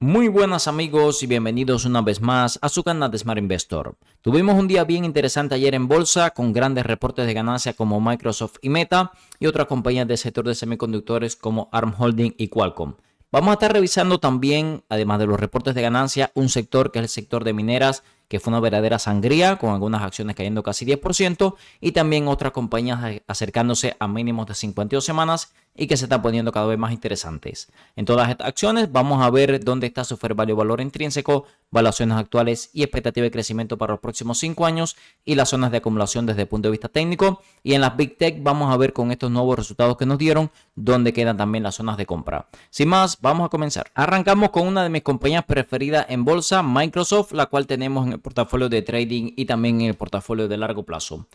Muy buenas amigos y bienvenidos una vez más a su canal de Smart Investor. Tuvimos un día bien interesante ayer en bolsa con grandes reportes de ganancia como Microsoft y Meta y otras compañías del sector de semiconductores como ARM Holding y Qualcomm. Vamos a estar revisando también, además de los reportes de ganancia, un sector que es el sector de mineras, que fue una verdadera sangría, con algunas acciones cayendo casi 10%, y también otras compañías acercándose a mínimos de 52 semanas y que se están poniendo cada vez más interesantes. En todas estas acciones vamos a ver dónde está su fair value valor intrínseco, valuaciones actuales y expectativa de crecimiento para los próximos 5 años y las zonas de acumulación desde el punto de vista técnico. Y en las Big Tech vamos a ver con estos nuevos resultados que nos dieron dónde quedan también las zonas de compra. Sin más, vamos a comenzar. Arrancamos con una de mis compañías preferidas en bolsa, Microsoft, la cual tenemos en el portafolio de trading y también en el portafolio de largo plazo.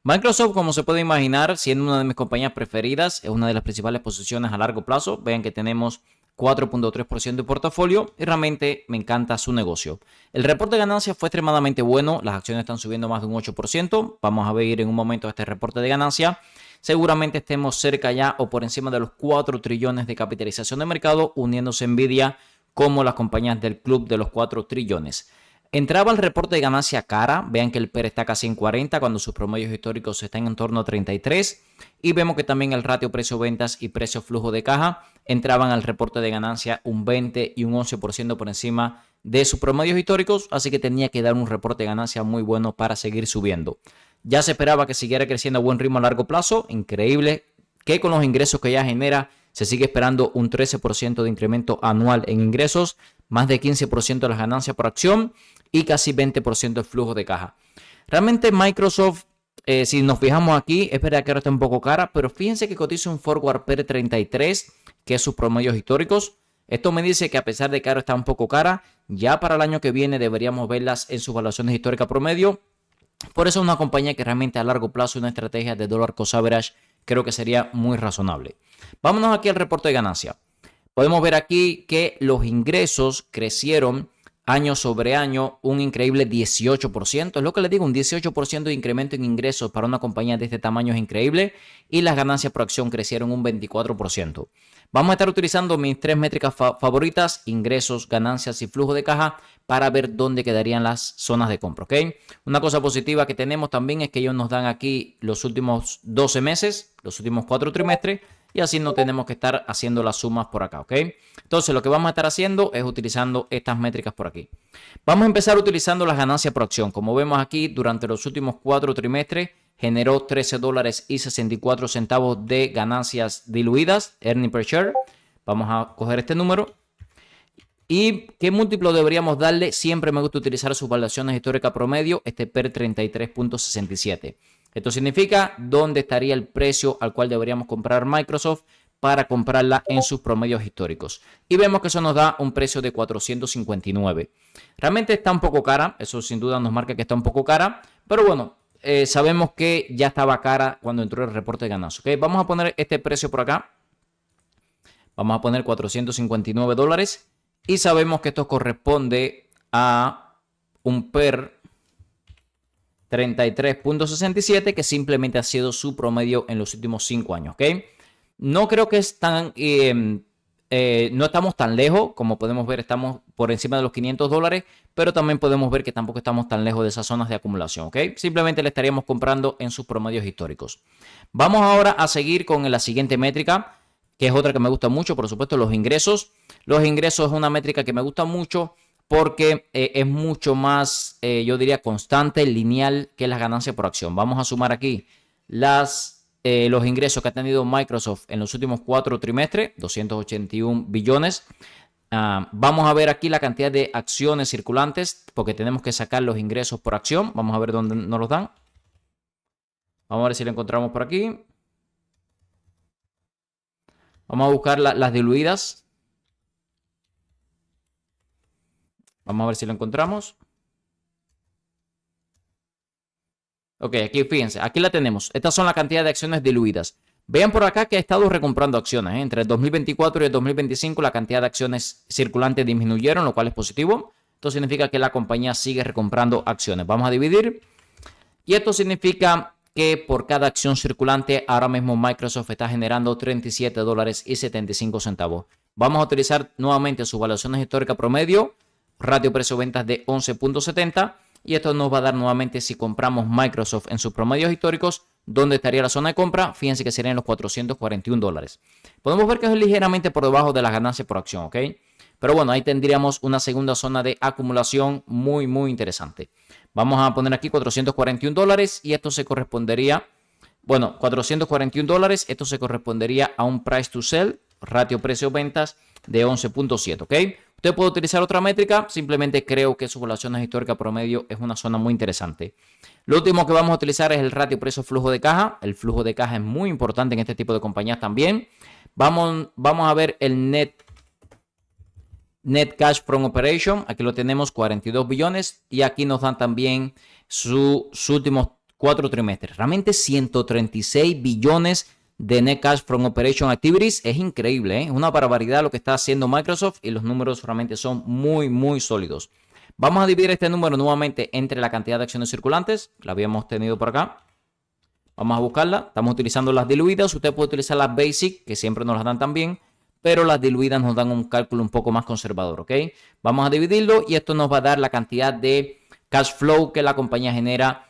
Microsoft, como se puede imaginar, siendo una de mis compañías preferidas, es una de las principales posiciones a largo plazo. Vean que tenemos 4.3% de portafolio y realmente me encanta su negocio. El reporte de ganancias fue extremadamente bueno, las acciones están subiendo más de un 8%. Vamos a ver en un momento este reporte de ganancia. Seguramente estemos cerca ya o por encima de los 4 trillones de capitalización de mercado, uniéndose Nvidia como las compañías del club de los 4 trillones. Entraba el reporte de ganancia cara, vean que el PER está casi en 40 cuando sus promedios históricos están en torno a 33 y vemos que también el ratio precio-ventas y precio-flujo de caja entraban al reporte de ganancia un 20 y un 11% por encima de sus promedios históricos, así que tenía que dar un reporte de ganancia muy bueno para seguir subiendo. Ya se esperaba que siguiera creciendo a buen ritmo a largo plazo, increíble que con los ingresos que ya genera se sigue esperando un 13% de incremento anual en ingresos, más de 15% de las ganancias por acción y casi 20% el flujo de caja. Realmente Microsoft, si nos fijamos aquí, es verdad que ahora está un poco cara, pero fíjense que cotiza un forward PER 33, que es sus promedios históricos. Esto me dice que a pesar de que ahora está un poco cara, ya para el año que viene deberíamos verlas en sus valuaciones históricas promedio. Por eso es una compañía que realmente a largo plazo una estrategia de dollar cost average creo que sería muy razonable. Vámonos aquí al reporte de ganancia. Podemos ver aquí que los ingresos crecieron año sobre año un increíble 18%. Es lo que les digo, un 18% de incremento en ingresos para una compañía de este tamaño es increíble. Y las ganancias por acción crecieron un 24%. Vamos a estar utilizando mis 3 métricas favoritas, ingresos, ganancias y flujo de caja, para ver dónde quedarían las zonas de compra, ¿ok? Una cosa positiva que tenemos también es que ellos nos dan aquí los últimos 12 meses, los últimos 4 trimestres, y así no tenemos que estar haciendo las sumas por acá, ¿ok? Entonces lo que vamos a estar haciendo es utilizando estas métricas por aquí. Vamos a empezar utilizando las ganancias por acción. Como vemos aquí, durante los últimos 4 trimestres generó $13.64 de ganancias diluidas, earning per share. Vamos a coger este número. ¿Y qué múltiplo deberíamos darle? Siempre me gusta utilizar sus valuaciones históricas promedio, este PER 33.67. Esto significa dónde estaría el precio al cual deberíamos comprar Microsoft para comprarla en sus promedios históricos. Y vemos que eso nos da un precio de 459. Realmente está un poco cara, eso sin duda nos marca que está un poco cara, pero bueno, sabemos que ya estaba cara cuando entró el reporte de ganancias. ¿Okay? Vamos a poner este precio por acá. Vamos a poner $459 y sabemos que esto corresponde a un PER 33.67 que simplemente ha sido su promedio en los últimos 5 años. ¿Okay? No creo que es tan... no estamos tan lejos, como podemos ver estamos por encima de los $500, pero también podemos ver que tampoco estamos tan lejos de esas zonas de acumulación, ¿ok? Simplemente le estaríamos comprando en sus promedios históricos. Vamos ahora a seguir con la siguiente métrica, que es otra que me gusta mucho, por supuesto, los ingresos. Los ingresos es una métrica que me gusta mucho porque es mucho más, yo diría, constante, lineal que las ganancias por acción. Vamos a sumar aquí los ingresos que ha tenido Microsoft en los últimos 4 trimestres, 281 billones. Vamos a ver aquí la cantidad de acciones circulantes, porque tenemos que sacar los ingresos por acción. Vamos a ver dónde nos los dan. Vamos a ver si lo encontramos por aquí. Vamos a buscar las diluidas. Vamos a ver si lo encontramos. Ok, aquí fíjense, aquí la tenemos. Estas son la cantidad de acciones diluidas. Vean por acá que ha estado recomprando acciones. Entre el 2024 y el 2025 la cantidad de acciones circulantes disminuyeron, lo cual es positivo. Esto significa que la compañía sigue recomprando acciones. Vamos a dividir. Y esto significa que por cada acción circulante ahora mismo Microsoft está generando $37.75. Vamos a utilizar nuevamente sus valuaciones históricas promedio, ratio precio-ventas de 11.70. Y esto nos va a dar nuevamente, si compramos Microsoft en sus promedios históricos, dónde estaría la zona de compra. Fíjense que serían los $441. Podemos ver que es ligeramente por debajo de las ganancias por acción, ¿ok? Pero bueno, ahí tendríamos una segunda zona de acumulación muy interesante. Vamos a poner aquí $441 y esto se correspondería, bueno, $441, esto se correspondería a un price to sell, ratio precio-ventas de 11.7, ¿ok? Usted puede utilizar otra métrica, simplemente creo que su valuaciones históricas promedio es una zona muy interesante. Lo último que vamos a utilizar es el ratio precio-flujo de caja. El flujo de caja es muy importante en este tipo de compañías también. Vamos a ver el net cash from operation. Aquí lo tenemos, 42 billones. Y aquí nos dan también sus últimos 4 trimestres. Realmente 136 billones de net cash from operation activities. Es increíble, ¿eh? Es una barbaridad lo que está haciendo Microsoft y los números realmente son muy sólidos. Vamos a dividir este número nuevamente entre la cantidad de acciones circulantes. La habíamos tenido por acá. Vamos a buscarla. Estamos utilizando las diluidas. Usted puede utilizar las basic, que siempre nos las dan también, pero las diluidas nos dan un cálculo un poco más conservador, ¿ok? Vamos a dividirlo y esto nos va a dar la cantidad de cash flow que la compañía genera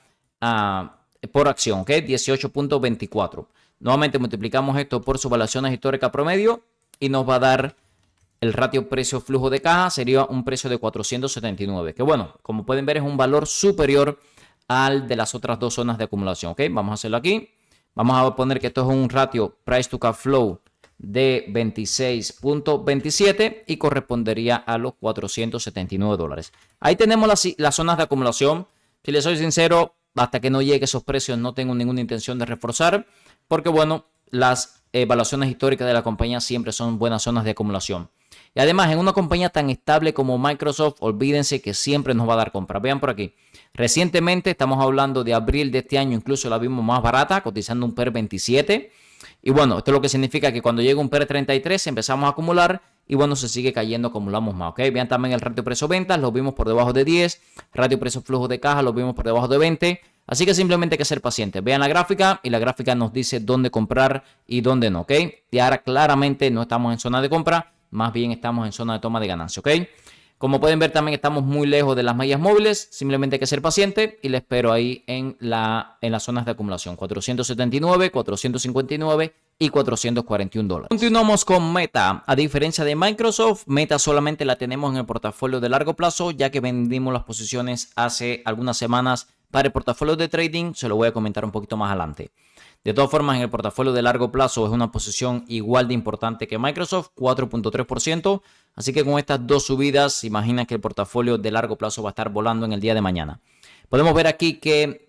por acción, ¿ok? 18.24. Nuevamente multiplicamos esto por sus valuaciones históricas promedio y nos va a dar el ratio precio-flujo de caja. Sería un precio de 479, que bueno, como pueden ver es un valor superior al de las otras dos zonas de acumulación, ¿ok? Vamos a hacerlo aquí. Vamos a poner que esto es un ratio price to cash flow de 26.27 y correspondería a los $479. Ahí tenemos las zonas de acumulación. Si les soy sincero, hasta que no llegue esos precios no tengo ninguna intención de reforzar, porque bueno, las evaluaciones históricas de la compañía siempre son buenas zonas de acumulación. Y además, en una compañía tan estable como Microsoft, olvídense que siempre nos va a dar compra. Vean por aquí. Recientemente, estamos hablando de abril de este año, incluso la vimos más barata, cotizando un PER 27. Y bueno, esto es lo que significa que cuando llega un PER 33 empezamos a acumular y bueno, se sigue cayendo, acumulamos más, ¿ok? Vean también el ratio precio-ventas, lo vimos por debajo de 10. Ratio precio-flujo de caja, lo vimos por debajo de 20. Así que simplemente hay que ser pacientes. Vean la gráfica y la gráfica nos dice dónde comprar y dónde no, ¿ok? Y ahora claramente no estamos en zona de compra, más bien estamos en zona de toma de ganancia, ¿ok? Como pueden ver también estamos muy lejos de las mallas móviles, simplemente hay que ser paciente y le espero ahí en las zonas de acumulación, 479, 459 y $441. Continuamos con Meta. A diferencia de Microsoft, Meta solamente la tenemos en el portafolio de largo plazo, ya que vendimos las posiciones hace algunas semanas para el portafolio de trading. Se lo voy a comentar un poquito más adelante. De todas formas, en el portafolio de largo plazo es una posición igual de importante que Microsoft, 4.3%. Así que con estas dos subidas, imagina que el portafolio de largo plazo va a estar volando en el día de mañana. Podemos ver aquí que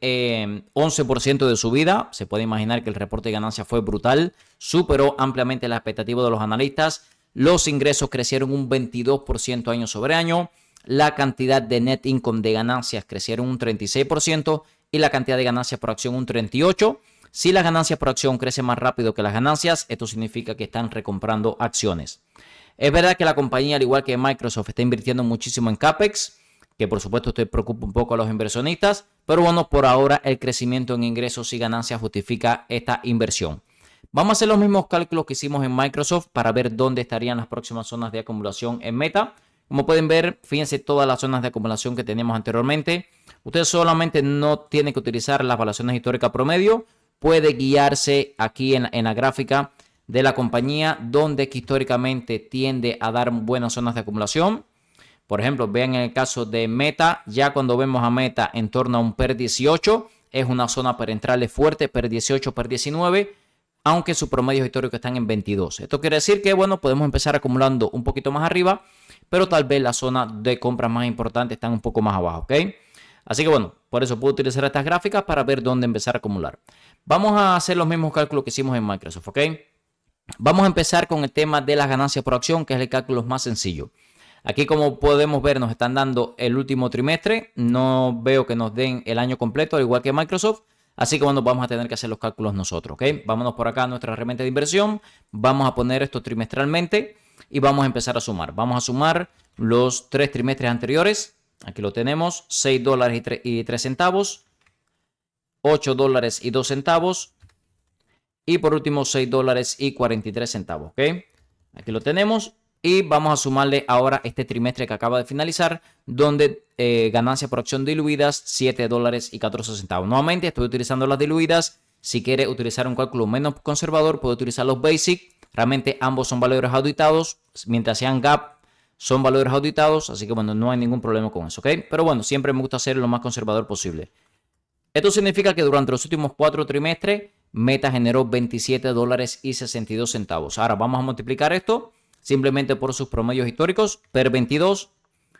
11% de subida. Se puede imaginar que el reporte de ganancias fue brutal. Superó ampliamente la expectativa de los analistas. Los ingresos crecieron un 22% año sobre año. La cantidad de net income de ganancias crecieron un 36% y la cantidad de ganancias por acción un 38%. Si las ganancias por acción crecen más rápido que las ganancias, esto significa que están recomprando acciones. Es verdad que la compañía, al igual que Microsoft, está invirtiendo muchísimo en CAPEX, que por supuesto esto preocupa un poco a los inversionistas, pero bueno, por ahora el crecimiento en ingresos y ganancias justifica esta inversión. Vamos a hacer los mismos cálculos que hicimos en Microsoft para ver dónde estarían las próximas zonas de acumulación en Meta. Como pueden ver, fíjense todas las zonas de acumulación que teníamos anteriormente. Usted solamente no tiene que utilizar las valuaciones históricas promedio. Puede guiarse aquí en la gráfica de la compañía, donde históricamente tiende a dar buenas zonas de acumulación. Por ejemplo, vean en el caso de Meta, ya cuando vemos a Meta en torno a un PER 18, es una zona para entrarle fuerte, PER 18, PER 19, aunque sus promedios históricos están en 22. Esto quiere decir que, bueno, podemos empezar acumulando un poquito más arriba, pero tal vez la zona de compras más importante están un poco más abajo, ¿ok? Así que bueno, por eso puedo utilizar estas gráficas para ver dónde empezar a acumular. Vamos a hacer los mismos cálculos que hicimos en Microsoft, ¿ok? Vamos a empezar con el tema de las ganancias por acción, que es el cálculo más sencillo. Aquí, como podemos ver, nos están dando el último trimestre. No veo que nos den el año completo, al igual que Microsoft. Así que bueno, vamos a tener que hacer los cálculos nosotros, ¿ok? Vámonos por acá a nuestra herramienta de inversión. Vamos a poner esto trimestralmente y vamos a empezar a sumar. Vamos a sumar los 3 trimestres anteriores. Aquí lo tenemos, $6.03, $8.02 y por último $6.43, ¿ok? Aquí lo tenemos. Y vamos a sumarle ahora este trimestre que acaba de finalizar, donde ganancias por acción diluidas $7.14. Nuevamente estoy utilizando las diluidas. Si quiere utilizar un cálculo menos conservador, puede utilizar los basic. Realmente ambos son valores auditados. Mientras sean GAAP, son valores auditados. Así que bueno, no hay ningún problema con eso, ¿ok? Pero bueno, siempre me gusta ser lo más conservador posible. Esto significa que durante los últimos 4 trimestres, Meta generó $27.62. Ahora vamos a multiplicar esto simplemente por sus promedios históricos per 22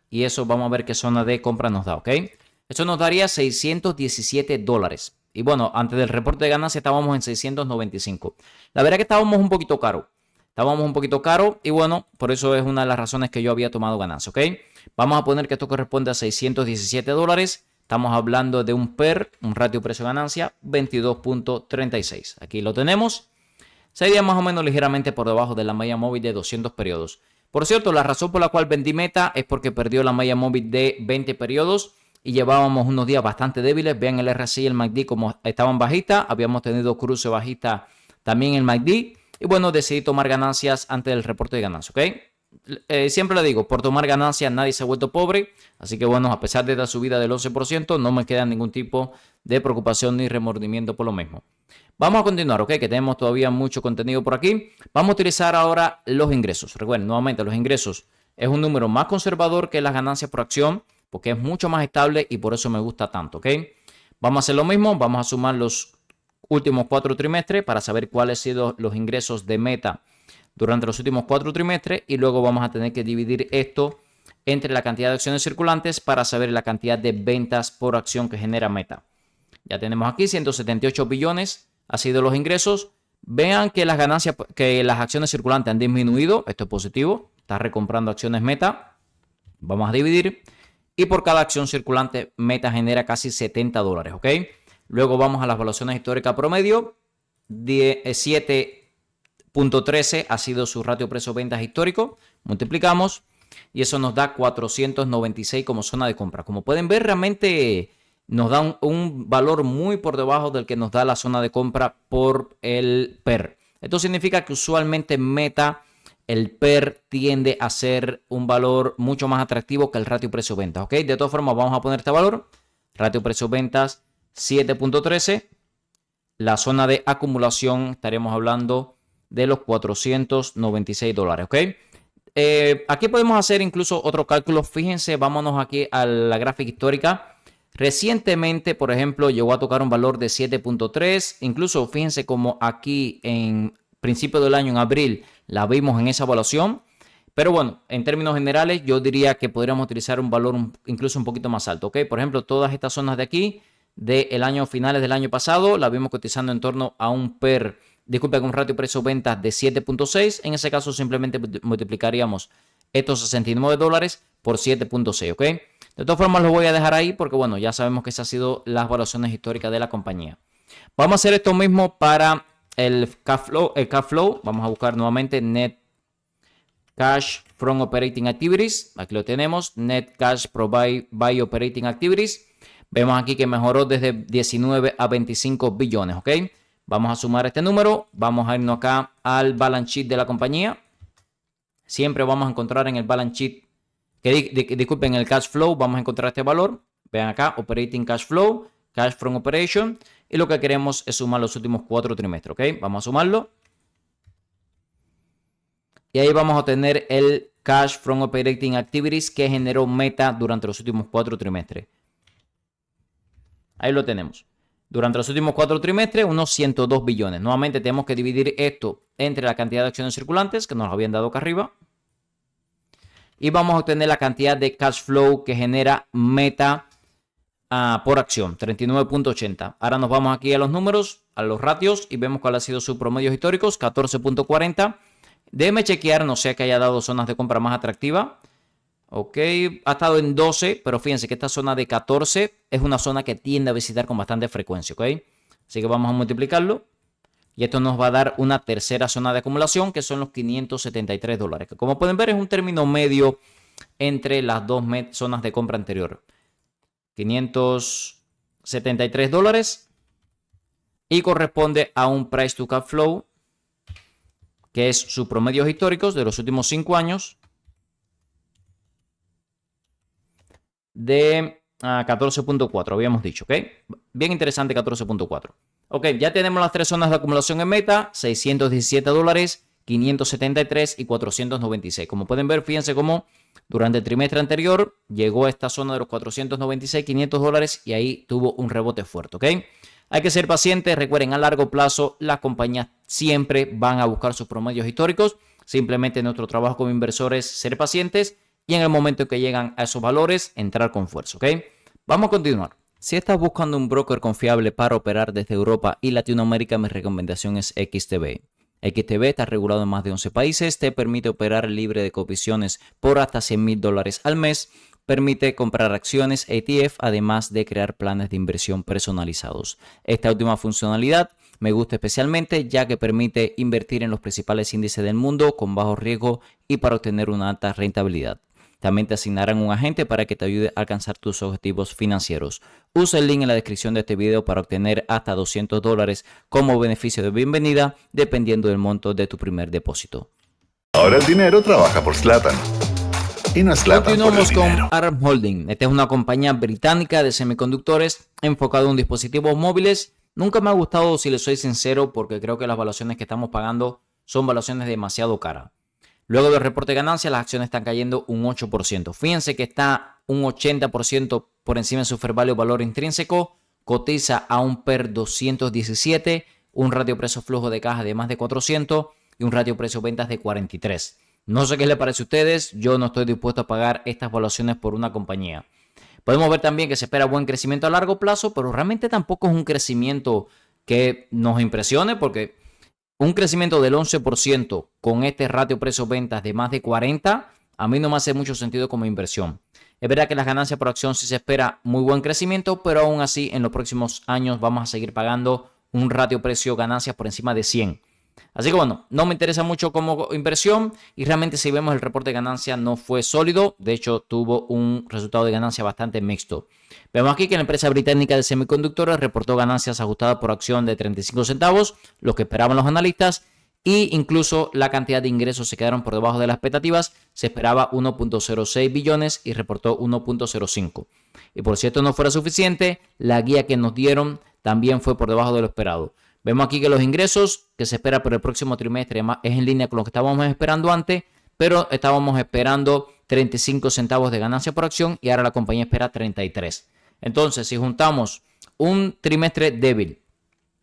y eso vamos a ver qué zona de compra nos da, ¿ok? Eso nos daría $617. Y bueno, antes del reporte de ganancia estábamos en 695. La verdad que estábamos un poquito caro. Y bueno, por eso es una de las razones que yo había tomado ganancia, ¿ok? Vamos a poner que esto corresponde a $617. Estamos hablando de un PER, un ratio precio-ganancia, 22.36. Aquí lo tenemos. Sería más o menos ligeramente por debajo de la media móvil de 200 periodos. Por cierto, la razón por la cual vendí Meta es porque perdió la media móvil de 20 periodos y llevábamos unos días bastante débiles. Vean el RSI y el MACD como estaban bajistas. Habíamos tenido cruce bajista también en el MACD. Y bueno, decidí tomar ganancias antes del reporte de ganancias, ¿ok? Siempre le digo, por tomar ganancias nadie se ha vuelto pobre. Así que bueno, a pesar de la subida del 11%, no me queda ningún tipo de preocupación ni remordimiento por lo mismo. Vamos a continuar, ¿ok? Que tenemos todavía mucho contenido por aquí. Vamos a utilizar ahora los ingresos. Recuerden, nuevamente, los ingresos es un número más conservador que las ganancias por acción porque es mucho más estable y por eso me gusta tanto, ¿ok? Vamos a hacer lo mismo. Vamos a sumar los últimos 4 trimestres para saber cuáles han sido los ingresos de Meta durante los últimos 4 trimestres y luego vamos a tener que dividir esto entre la cantidad de acciones circulantes para saber la cantidad de ventas por acción que genera Meta. Ya tenemos aquí 178 billones ha sido los ingresos. Vean que las ganancias, que las acciones circulantes han disminuido. Esto es positivo. Está recomprando acciones Meta. Vamos a dividir. Y por cada acción circulante, Meta genera casi $70, ¿ok? Luego vamos a las evaluaciones históricas promedio. 7.13 ha sido su ratio precio-ventas histórico. Multiplicamos y eso nos da 496 como zona de compra. Como pueden ver, realmente nos da un valor muy por debajo del que nos da la zona de compra por el PER. Esto significa que usualmente Meta, el PER tiende a ser un valor mucho más atractivo que el ratio precio-ventas, ¿ok? De todas formas, vamos a poner este valor. Ratio precio-ventas 7.13. La zona de acumulación estaremos hablando de los $496, ¿ok? Aquí podemos hacer incluso otro cálculo. Fíjense, vámonos aquí a la gráfica histórica. Recientemente, por ejemplo, llegó a tocar un valor de 7.3. Incluso fíjense como aquí en principio del año, en abril, la vimos en esa evaluación. Pero bueno, en términos generales, yo diría que podríamos utilizar un valor incluso un poquito más alto, ¿ok? Por ejemplo, todas estas zonas de aquí, del año finales del año pasado, la vimos cotizando en torno a un PER, disculpe, con un ratio precio-ventas de 7.6. En ese caso, simplemente multiplicaríamos estos $69 por 7.6, ¿ok? De todas formas, lo voy a dejar ahí porque, bueno, ya sabemos que esas han sido las evaluaciones históricas de la compañía. Vamos a hacer esto mismo para el cash flow. Vamos a buscar nuevamente Net Cash from Operating Activities. Aquí lo tenemos. Net Cash Provided by Operating Activities. Vemos aquí que mejoró desde 19 a 25 billones, ¿ok? Vamos a sumar este número. Vamos a irnos acá al balance sheet de la compañía. Siempre vamos a encontrar en el balance sheet, disculpen, el cash flow, vamos a encontrar este valor. Vean acá, Operating Cash Flow, Cash from Operation. Y lo que queremos es sumar los últimos 4 trimestres, ¿ok? Vamos a sumarlo. Y ahí vamos a tener el Cash from Operating Activities que generó Meta durante los últimos 4 trimestres. Ahí lo tenemos. Durante los últimos 4 trimestres, unos 102 billones. Nuevamente tenemos que dividir esto entre la cantidad de acciones circulantes que nos habían dado acá arriba. Y vamos a obtener la cantidad de cash flow que genera Meta por acción, 39.80. Ahora nos vamos aquí a los números, a los ratios y vemos cuál ha sido sus promedios históricos, 14.40. Déjeme chequear, no sea que haya dado zonas de compra más atractivas. Ok, ha estado en 12, pero fíjense que esta zona de 14 es una zona que tiende a visitar con bastante frecuencia, ok. Así que vamos a multiplicarlo. Y esto nos va a dar una tercera zona de acumulación, que son los $573. Que como pueden ver es un término medio entre las dos zonas de compra anteriores. $573 y corresponde a un price to cash flow que es sus promedios históricos de los últimos 5 años, de 14.4, habíamos dicho, ¿ok? Bien interesante 14.4. Ok, ya tenemos las tres zonas de acumulación en meta, $617, 573 y 496. Como pueden ver, fíjense cómo durante el trimestre anterior llegó a esta zona de los 496, $500 y ahí tuvo un rebote fuerte, ¿ok? Hay que ser pacientes, recuerden, a largo plazo las compañías siempre van a buscar sus promedios históricos. Simplemente nuestro trabajo como inversores es ser pacientes y en el momento que llegan a esos valores, entrar con fuerza, ¿ok? Vamos a continuar. Si estás buscando un broker confiable para operar desde Europa y Latinoamérica, mi recomendación es XTB. XTB está regulado en más de 11 países, te permite operar libre de comisiones por hasta $100,000 al mes, permite comprar acciones ETF, además de crear planes de inversión personalizados. Esta última funcionalidad me gusta especialmente ya que permite invertir en los principales índices del mundo con bajo riesgo y para obtener una alta rentabilidad. También te asignarán un agente para que te ayude a alcanzar tus objetivos financieros. Usa el link en la descripción de este video para obtener hasta $200 como beneficio de bienvenida, dependiendo del monto de tu primer depósito. Ahora el dinero trabaja por Zlatan. Y no es Zlatan por el Continuamos con dinero. ARM Holding. Esta es una compañía británica de semiconductores enfocada en dispositivos móviles. Nunca me ha gustado, si les soy sincero, porque creo que las valuaciones que estamos pagando son valuaciones demasiado caras. Luego del reporte de ganancias, las acciones están cayendo un 8%. Fíjense que está un 80% por encima de su fair value valor intrínseco. Cotiza a un PER 217, un ratio precio-flujo de caja de más de 400 y un ratio precio-ventas de 43. No sé qué les parece a ustedes. Yo no estoy dispuesto a pagar estas valuaciones por una compañía. Podemos ver también que se espera buen crecimiento a largo plazo, pero realmente tampoco es un crecimiento que nos impresione porque un crecimiento del 11% con este ratio precio-ventas de más de 40, a mí no me hace mucho sentido como inversión. Es verdad que las ganancias por acción sí se espera muy buen crecimiento, pero aún así en los próximos años vamos a seguir pagando un ratio precio-ganancias por encima de 100. Así que bueno, no me interesa mucho como inversión y realmente si vemos el reporte de ganancias no fue sólido. De hecho, tuvo un resultado de ganancia bastante mixto. Vemos aquí que la empresa británica de semiconductores reportó ganancias ajustadas por acción de 35 centavos, lo que esperaban los analistas, y incluso la cantidad de ingresos se quedaron por debajo de las expectativas. Se esperaba 1.06 billones y reportó 1.05. Y por si esto no fuera suficiente, la guía que nos dieron también fue por debajo de lo esperado. Vemos aquí que los ingresos que se espera por el próximo trimestre es en línea con lo que estábamos esperando antes, pero estábamos esperando 35 centavos de ganancia por acción y ahora la compañía espera 33. Entonces, si juntamos un trimestre débil,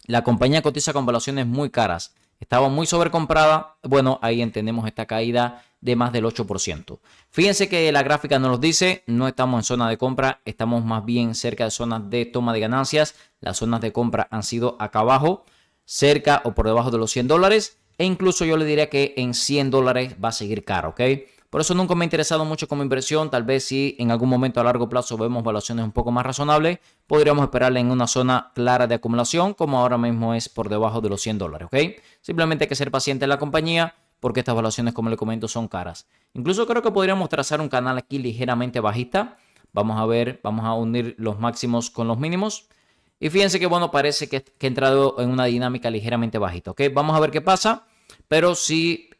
la compañía cotiza con valuaciones muy caras, estaba muy sobrecomprada, bueno, ahí entendemos esta caída de más del 8%. Fíjense que la gráfica nos lo dice, no estamos en zona de compra, estamos más bien cerca de zonas de toma de ganancias. Las zonas de compra han sido acá abajo, cerca o por debajo de los $100, e incluso yo le diría que en $100 va a seguir caro, ¿ok? Por eso nunca me ha interesado mucho como inversión. Tal vez si en algún momento a largo plazo vemos valuaciones un poco más razonables, podríamos esperarle en una zona clara de acumulación, como ahora mismo es por debajo de los $100, ¿ok? Simplemente hay que ser paciente en la compañía, porque estas valuaciones, como le comento, son caras. Incluso creo que podríamos trazar un canal aquí ligeramente bajista. Vamos a ver, vamos a unir los máximos con los mínimos. Y fíjense que, bueno, parece que he entrado en una dinámica ligeramente bajita, ¿ok? Vamos a ver qué pasa. Pero si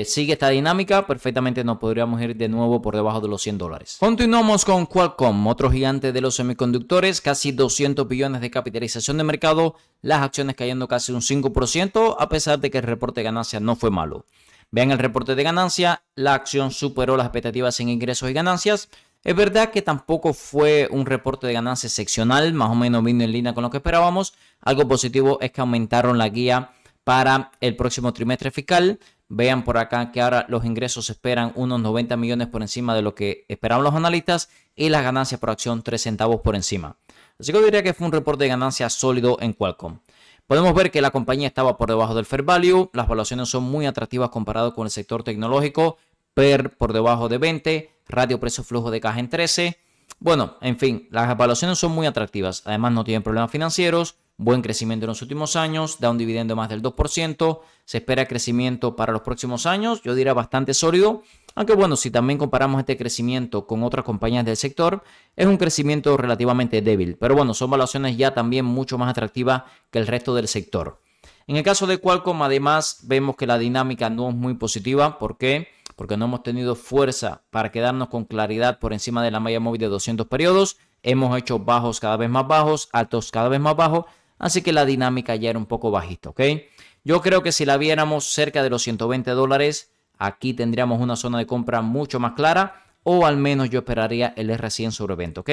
sigue esta dinámica, perfectamente nos podríamos ir de nuevo por debajo de los $100. Continuamos con Qualcomm, otro gigante de los semiconductores, casi 200 billones de capitalización de mercado, las acciones cayendo casi un 5%, a pesar de que el reporte de ganancias no fue malo. Vean el reporte de ganancia, la acción superó las expectativas en ingresos y ganancias. Es verdad que tampoco fue un reporte de ganancias excepcional, más o menos vino en línea con lo que esperábamos. Algo positivo es que aumentaron la guía para el próximo trimestre fiscal. Vean por acá que ahora los ingresos esperan unos 90 millones por encima de lo que esperaban los analistas y las ganancias por acción 3 centavos por encima. Así que yo diría que fue un reporte de ganancias sólido en Qualcomm. Podemos ver que la compañía estaba por debajo del fair value, las valuaciones son muy atractivas comparado con el sector tecnológico, PER por debajo de 20, ratio precio-flujo de caja en 13. Bueno, en fin, las evaluaciones son muy atractivas, además no tienen problemas financieros, buen crecimiento en los últimos años, da un dividendo de más del 2%, se espera crecimiento para los próximos años, yo diría bastante sólido, aunque bueno, si también comparamos este crecimiento con otras compañías del sector, es un crecimiento relativamente débil, pero bueno, son valuaciones ya también mucho más atractivas que el resto del sector. En el caso de Qualcomm, además, vemos que la dinámica no es muy positiva. ¿Por qué? Porque no hemos tenido fuerza para quedarnos con claridad por encima de la media móvil de 200 periodos. Hemos hecho bajos cada vez más bajos, altos cada vez más bajos. Así que la dinámica ya era un poco bajista, ¿ok? Yo creo que si la viéramos cerca de los $120, aquí tendríamos una zona de compra mucho más clara. O al menos yo esperaría el R100 sobre venta, ¿ok?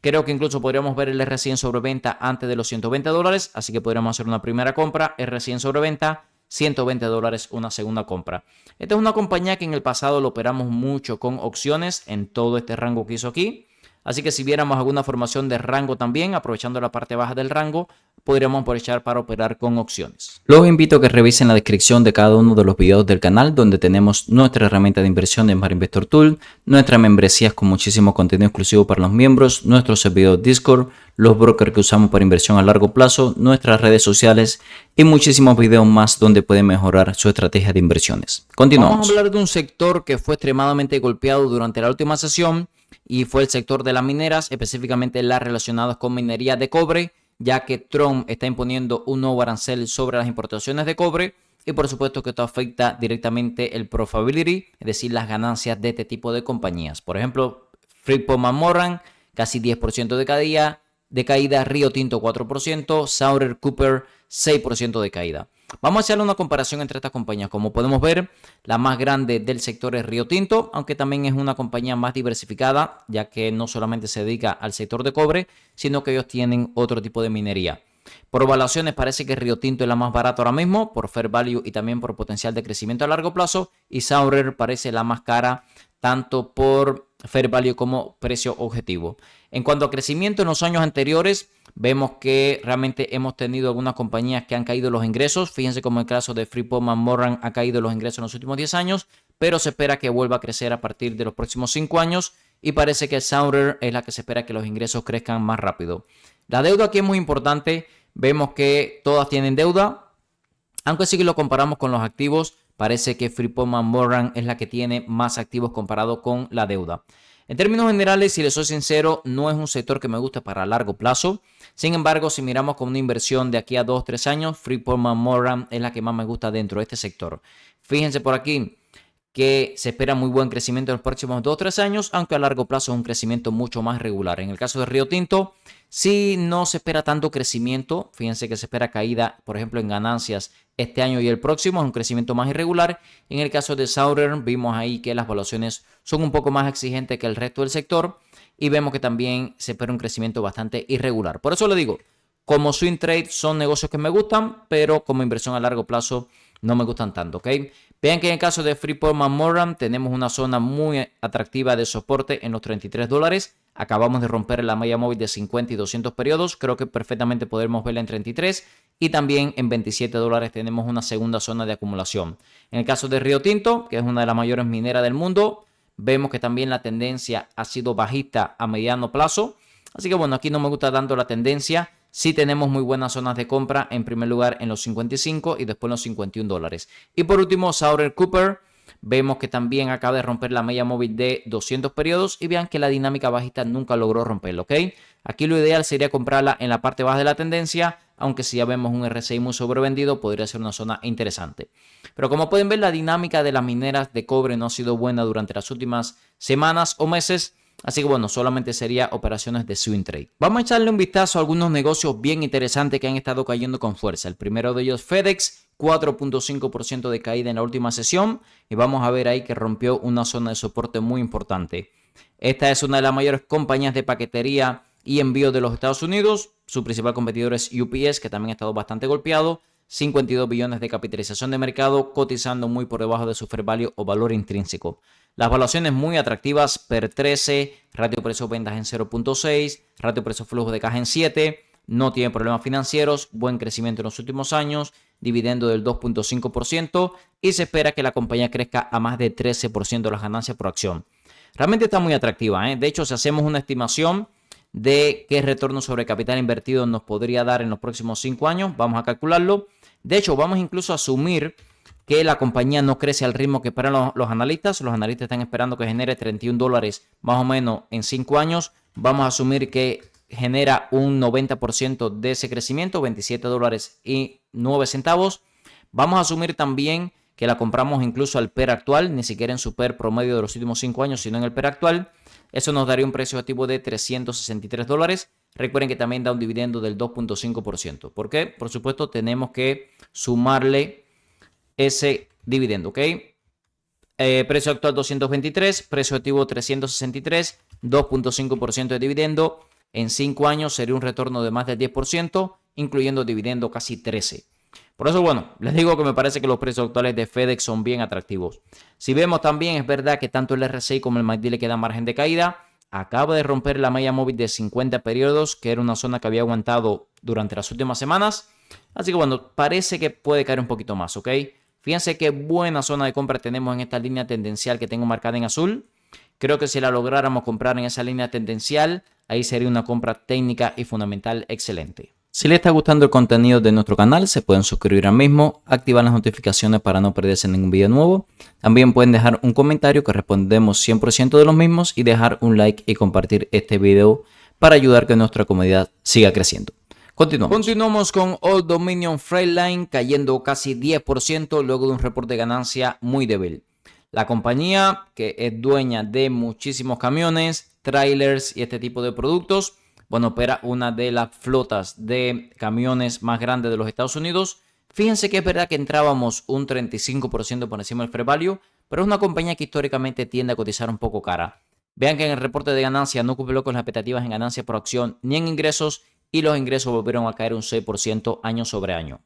Creo que incluso podríamos ver el R100 sobre venta antes de los $120, así que podríamos hacer una primera compra, R100 sobre venta, $120 una segunda compra. Esta es una compañía que en el pasado lo operamos mucho con opciones en todo este rango que hizo aquí. Así que si viéramos alguna formación de rango también, aprovechando la parte baja del rango, podríamos aprovechar para operar con opciones. Los invito a que revisen la descripción de cada uno de los videos del canal, donde tenemos nuestra herramienta de inversión de Smart Investor Tool, nuestras membresías con muchísimo contenido exclusivo para los miembros, nuestros servidores Discord, los brokers que usamos para inversión a largo plazo, nuestras redes sociales y muchísimos videos más donde pueden mejorar su estrategia de inversiones. Continuamos. Vamos a hablar de un sector que fue extremadamente golpeado durante la última sesión y fue el sector de las mineras, específicamente las relacionadas con minería de cobre, ya que Trump está imponiendo un nuevo arancel sobre las importaciones de cobre y por supuesto que esto afecta directamente el profitability, es decir, las ganancias de este tipo de compañías. Por ejemplo, Freeport-McMoRan, casi 10% de caída, Rio Tinto 4%, Southern Copper 6% de caída. Vamos a hacerle una comparación entre estas compañías. Como podemos ver, la más grande del sector es Rio Tinto, aunque también es una compañía más diversificada, ya que no solamente se dedica al sector de cobre, sino que ellos tienen otro tipo de minería. Por evaluaciones parece que Rio Tinto es la más barata ahora mismo, por fair value y también por potencial de crecimiento a largo plazo, y Saurer parece la más cara, tanto por fair value como precio objetivo. En cuanto a crecimiento en los años anteriores, vemos que realmente hemos tenido algunas compañías que han caído los ingresos. Fíjense como el caso de Freeport-McMoRan ha caído los ingresos en los últimos 10 años, pero se espera que vuelva a crecer a partir de los próximos 5 años y parece que Saurer es la que se espera que los ingresos crezcan más rápido. La deuda aquí es muy importante. Vemos que todas tienen deuda, aunque si lo comparamos con los activos, parece que Freeport-McMoRan es la que tiene más activos comparado con la deuda. En términos generales, si les soy sincero, no es un sector que me guste para largo plazo. Sin embargo, si miramos con una inversión de aquí a 2-3 años, Freeport-McMoRan es la que más me gusta dentro de este sector. Fíjense por aquí que se espera muy buen crecimiento en los próximos 2-3 años, aunque a largo plazo es un crecimiento mucho más regular. En el caso de Rio Tinto, sí no se espera tanto crecimiento. Fíjense que se espera caída, por ejemplo, en ganancias este año y el próximo, es un crecimiento más irregular. En el caso de Southern, vimos ahí que las valuaciones son un poco más exigentes que el resto del sector y vemos que también se espera un crecimiento bastante irregular. Por eso le digo, como swing trade son negocios que me gustan, pero como inversión a largo plazo no me gustan tanto, ¿ok? Vean que en el caso de Freeport-McMoRan tenemos una zona muy atractiva de soporte en los $33. Acabamos de romper la media móvil de 50 y 200 periodos. Creo que perfectamente podemos verla en 33. Y también en $27 tenemos una segunda zona de acumulación. En el caso de Rio Tinto, que es una de las mayores mineras del mundo, vemos que también la tendencia ha sido bajista a mediano plazo. Así que bueno, aquí no me gusta tanto la tendencia. Sí tenemos muy buenas zonas de compra, en primer lugar en los 55 y después en los $51. Y por último, Southern Copper, vemos que también acaba de romper la media móvil de 200 periodos y vean que la dinámica bajista nunca logró romperlo, ¿ok? Aquí lo ideal sería comprarla en la parte baja de la tendencia, aunque si ya vemos un RSI muy sobrevendido, podría ser una zona interesante. Pero como pueden ver, la dinámica de las mineras de cobre no ha sido buena durante las últimas semanas o meses. Así que bueno, solamente sería operaciones de swing trade. Vamos a echarle un vistazo a algunos negocios bien interesantes que han estado cayendo con fuerza. El primero de ellos, FedEx, 4.5% de caída en la última sesión. Y vamos a ver ahí que rompió una zona de soporte muy importante. Esta es una de las mayores compañías de paquetería y envío de los Estados Unidos. Su principal competidor es UPS, que también ha estado bastante golpeado. 52 billones de capitalización de mercado, cotizando muy por debajo de su fair value o valor intrínseco. Las valuaciones muy atractivas, PER 13, ratio precio-ventas en 0.6, ratio precio-flujo de caja en 7, no tiene problemas financieros, buen crecimiento en los últimos años, dividendo del 2.5% y se espera que la compañía crezca a más de 13% de las ganancias por acción. Realmente está muy atractiva, ¿eh? De hecho, si hacemos una estimación de qué retorno sobre capital invertido nos podría dar en los próximos 5 años, vamos a calcularlo. De hecho, vamos incluso a asumir que la compañía no crece al ritmo que esperan los analistas. Los analistas están esperando que genere $31 más o menos en 5 años. Vamos a asumir que genera un 90% de ese crecimiento, $27.09. Vamos a asumir también que la compramos incluso al PER actual, ni siquiera en su PER promedio de los últimos 5 años, sino en el PER actual. Eso nos daría un precio activo de $363. Recuerden que también da un dividendo del 2.5%. ¿Por qué? Por supuesto, tenemos que sumarle ese dividendo, ¿ok? Precio actual 223, precio activo 363, 2.5% de dividendo. En 5 años sería un retorno de más del 10%, incluyendo dividendo casi 13%. Por eso, bueno, les digo que me parece que los precios actuales de FedEx son bien atractivos. Si vemos también, es verdad que tanto el RSI como el MACD le quedan margen de caída. Acaba de romper la media móvil de 50 periodos, que era una zona que había aguantado durante las últimas semanas. Así que bueno, parece que puede caer un poquito más, ¿ok? Fíjense qué buena zona de compra tenemos en esta línea tendencial que tengo marcada en azul. Creo que si la lográramos comprar en esa línea tendencial, ahí sería una compra técnica y fundamental excelente. Si les está gustando el contenido de nuestro canal, se pueden suscribir ahora mismo, activar las notificaciones para no perderse ningún video nuevo. También pueden dejar un comentario que respondemos 100% de los mismos y dejar un like y compartir este video para ayudar a que nuestra comunidad siga creciendo. Continuamos con Old Dominion Freight Line cayendo casi 10% luego de un reporte de ganancia muy débil. La compañía, que es dueña de muchísimos camiones, trailers y este tipo de productos, bueno, opera una de las flotas de camiones más grandes de los Estados Unidos. Fíjense que es verdad que entrábamos un 35% por encima del fair value, pero es una compañía que históricamente tiende a cotizar un poco cara. Vean que en el reporte de ganancia no cumplió con las expectativas en ganancias por acción ni en ingresos, y los ingresos volvieron a caer un 6% año sobre año.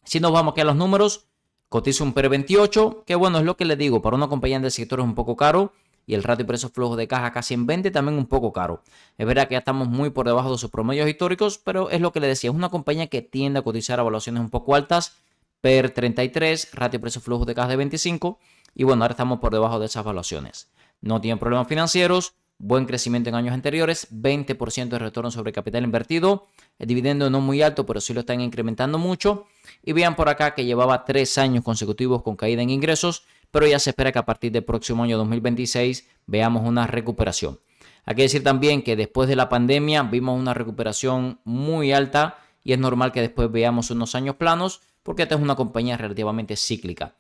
Si nos vamos aquí a los números, cotiza un PER 28, que bueno, es lo que les digo, para una compañía del sector es un poco caro, y el ratio de precio flujo de caja casi en 20 también un poco caro. Es verdad que ya estamos muy por debajo de sus promedios históricos, pero es lo que les decía, es una compañía que tiende a cotizar a evaluaciones un poco altas, PER 33, ratio de precio flujo de caja de 25, y bueno, ahora estamos por debajo de esas evaluaciones. No tienen problemas financieros, buen crecimiento en años anteriores, 20% de retorno sobre capital invertido, el dividendo no muy alto, pero sí lo están incrementando mucho. Y vean por acá que llevaba 3 años consecutivos con caída en ingresos, pero ya se espera que a partir del próximo año 2026 veamos una recuperación. Hay que decir también que después de la pandemia vimos una recuperación muy alta y es normal que después veamos unos años planos porque esta es una compañía relativamente cíclica.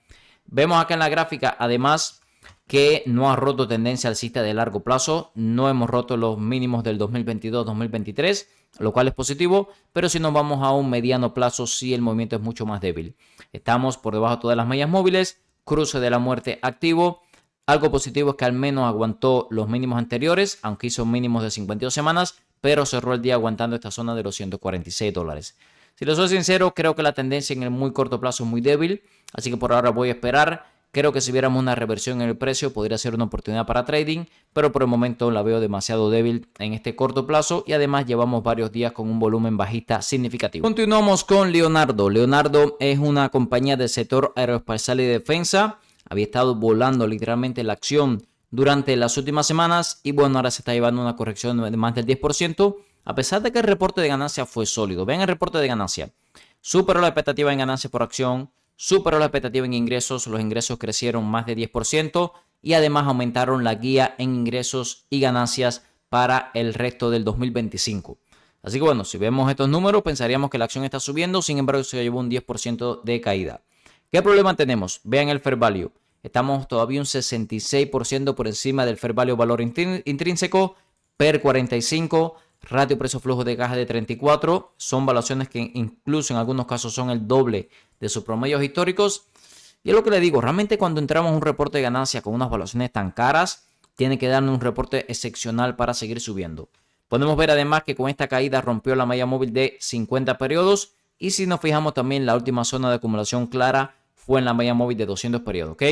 Vemos acá en la gráfica además que no ha roto tendencia alcista de largo plazo, no hemos roto los mínimos del 2022-2023, lo cual es positivo, pero si nos vamos a un mediano plazo sí el movimiento es mucho más débil. Estamos por debajo de todas las medias móviles, cruce de la muerte activo. Algo positivo es que al menos aguantó los mínimos anteriores, aunque hizo mínimos de 52 semanas, pero cerró el día aguantando esta zona de los $146. Si les soy sincero, creo que la tendencia en el muy corto plazo es muy débil, así que por ahora voy a esperar. Creo que si viéramos una reversión en el precio podría ser una oportunidad para trading, pero por el momento la veo demasiado débil en este corto plazo y además llevamos varios días con un volumen bajista significativo. Continuamos con Leonardo. Leonardo es una compañía del sector aeroespacial y defensa. Había estado volando literalmente la acción durante las últimas semanas y bueno, ahora se está llevando una corrección de más del 10%, a pesar de que el reporte de ganancia fue sólido. Vean el reporte de ganancia. Superó la expectativa en ganancia por acción, superó la expectativa en ingresos, los ingresos crecieron más de 10% y además aumentaron la guía en ingresos y ganancias para el resto del 2025. Así que bueno, si vemos estos números pensaríamos que la acción está subiendo, sin embargo se llevó un 10% de caída. ¿Qué problema tenemos? Vean el fair value. Estamos todavía un 66% por encima del fair value valor intrínseco, PER 45, ratio precio flujo de caja de 34. Son valuaciones que incluso en algunos casos son el doble de sus promedios históricos. Y es lo que le digo, realmente cuando entramos a un reporte de ganancia con unas valuaciones tan caras, tiene que darnos un reporte excepcional para seguir subiendo. Podemos ver además que con esta caída rompió la media móvil de 50 periodos. Y si nos fijamos también, la última zona de acumulación clara fue en la media móvil de 200 periodos, ¿ok?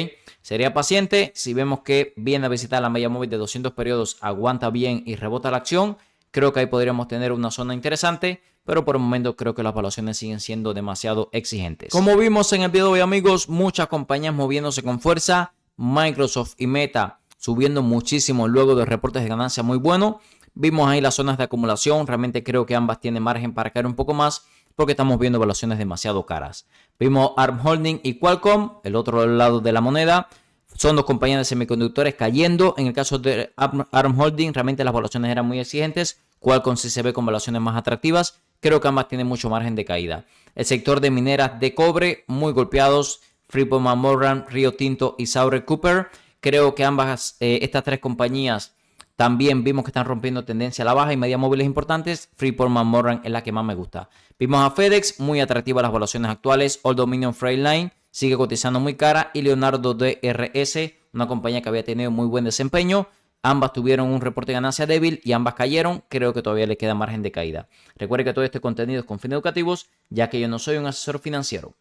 Sería paciente. Si vemos que viene a visitar la media móvil de 200 periodos, aguanta bien y rebota la acción, creo que ahí podríamos tener una zona interesante, pero por el momento creo que las valuaciones siguen siendo demasiado exigentes. Como vimos en el video de hoy, amigos, muchas compañías moviéndose con fuerza. Microsoft y Meta subiendo muchísimo luego de reportes de ganancia muy buenos. Vimos ahí las zonas de acumulación. Realmente creo que ambas tienen margen para caer un poco más porque estamos viendo valuaciones demasiado caras. Vimos ARM Holding y Qualcomm, el otro lado de la moneda. Son dos compañías de semiconductores cayendo. En el caso de ARM Holding, realmente las valuaciones eran muy exigentes. Qualcomm sí se ve con valuaciones más atractivas. Creo que ambas tienen mucho margen de caída. El sector de mineras de cobre, muy golpeados. Freeport-McMoRan, Rio Tinto y Sauer Cooper. Creo que ambas, estas tres compañías también vimos que están rompiendo tendencia a la baja y medias móviles importantes. Freeport-McMoRan es la que más me gusta. Vimos a FedEx, muy atractiva las valuaciones actuales. Old Dominion Freight Line sigue cotizando muy cara. Y Leonardo DRS, una compañía que había tenido muy buen desempeño. Ambas tuvieron un reporte de ganancia débil y ambas cayeron. Creo que todavía le queda margen de caída. Recuerde que todo este contenido es con fines educativos, ya que yo no soy un asesor financiero.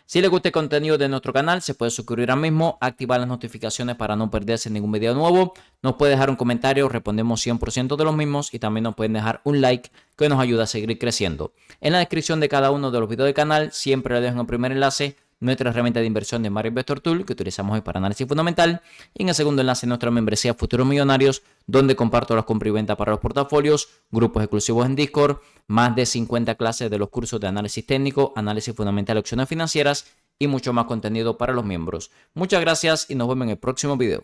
Si les gusta el contenido de nuestro canal, se puede suscribir ahora mismo, activar las notificaciones para no perderse ningún video nuevo. Nos puede dejar un comentario, respondemos 100% de los mismos y también nos pueden dejar un like que nos ayuda a seguir creciendo. En la descripción de cada uno de los videos del canal siempre les dejo en el primer enlace nuestra herramienta de inversión de Smart Investor Tool que utilizamos hoy para análisis fundamental y en el segundo enlace nuestra membresía Futuros Millonarios donde comparto las compras y ventas para los portafolios, grupos exclusivos en Discord, más de 50 clases de los cursos de análisis técnico, análisis fundamental de opciones financieras y mucho más contenido para los miembros. Muchas gracias y nos vemos en el próximo video.